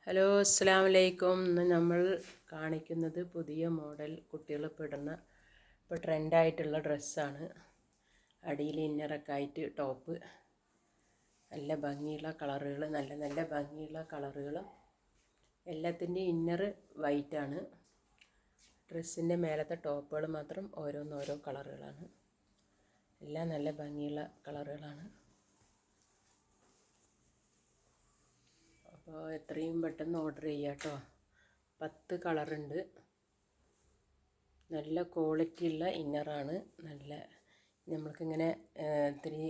Hello അസ്സലാമു അലൈക്കും. ഇന്ന് നമ്മൾ കാണിക്കുന്നത് പുതിയ മോഡൽ കുട്ടികളിപ്പോൾ ഇടുന്ന ഇപ്പോൾ ട്രെൻഡായിട്ടുള്ള ഡ്രസ്സാണ്. അടിയിൽ ഇന്നറൊക്കെ ആയിട്ട് ടോപ്പ്, നല്ല ഭംഗിയുള്ള കളറുകൾ, നല്ല നല്ല ഭംഗിയുള്ള കളറുകളും. എല്ലാത്തിൻ്റെയും ഇന്നർ വൈറ്റാണ്. ഡ്രസ്സിൻ്റെ മേലത്തെ ടോപ്പുകൾ മാത്രം ഓരോന്നോരോ കളറുകളാണ്. എല്ലാം നല്ല ഭംഗിയുള്ള കളറുകളാണ്. അപ്പോൾ എത്രയും പെട്ടെന്ന് ഓർഡർ ചെയ്യാം കേട്ടോ. 10 കളറുണ്ട്. നല്ല ക്വാളിറ്റി ഉള്ള ഇന്നറാണ്. നല്ല നമ്മൾക്കിങ്ങനെ ഇത്തിരി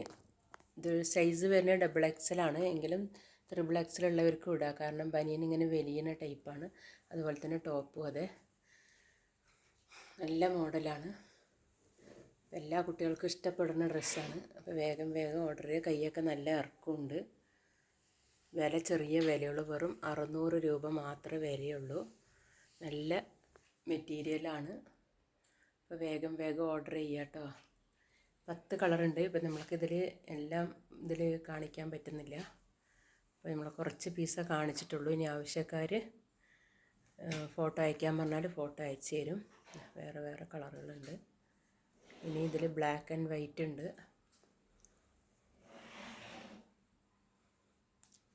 ഇത് സൈസ് വരുന്നത് XXL ആണ്. എങ്കിലും XXL ഉള്ളവർക്കും ഇടാം. കാരണം ബനിയൻ ഇങ്ങനെ വലിയ ടൈപ്പാണ്. അതുപോലെ തന്നെ ടോപ്പും അതെ, നല്ല മോഡലാണ്. എല്ലാ കുട്ടികൾക്കും ഇഷ്ടപ്പെടുന്ന ഡ്രസ്സാണ്. അപ്പോൾ വേഗം വേഗം ഓർഡർ ചെയ്യുക. കൈയൊക്കെ നല്ല ഇറക്കമുണ്ട്. വില ചെറിയ വിലയുള്ളൂ, വെറും 600 രൂപ മാത്രമേ വിലയുള്ളൂ. നല്ല മെറ്റീരിയലാണ്. അപ്പോൾ വേഗം വേഗം ഓർഡർ ചെയ്യുക കേട്ടോ. 10 കളറുണ്ട്. ഇപ്പം നമ്മൾക്കിതിൽ എല്ലാം ഇതിൽ കാണിക്കാൻ പറ്റുന്നില്ല. അപ്പോൾ നമ്മൾ കുറച്ച് പീസേ കാണിച്ചിട്ടുള്ളൂ. ഇനി ആവശ്യക്കാർ ഫോട്ടോ അയക്കാൻ പറഞ്ഞാൽ ഫോട്ടോ അയച്ചു തരും. വേറെ വേറെ കളറുകളുണ്ട്. ഇനി ഇതിൽ ബ്ലാക്ക് ആൻഡ് വൈറ്റ് ഉണ്ട്.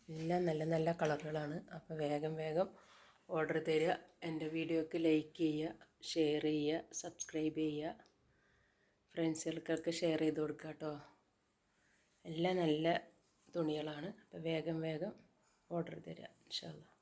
എല്ലാം നല്ല നല്ല കളറുകളാണ്. അപ്പോൾ വേഗം വേഗം ഓർഡർ തരിക. എൻ്റെ വീഡിയോക്ക് ലൈക്ക് ചെയ്യുക, ഷെയർ ചെയ്യുക, സബ്സ്ക്രൈബ് ചെയ്യുക. ഫ്രണ്ട്സുകൾക്കൊക്കെ ഷെയർ ചെയ്ത് കൊടുക്കുക കേട്ടോ. എല്ലാം നല്ല തുണികളാണ്. അപ്പോൾ വേഗം വേഗം ഓർഡർ തരിക ഇൻഷാ അല്ലാഹ്.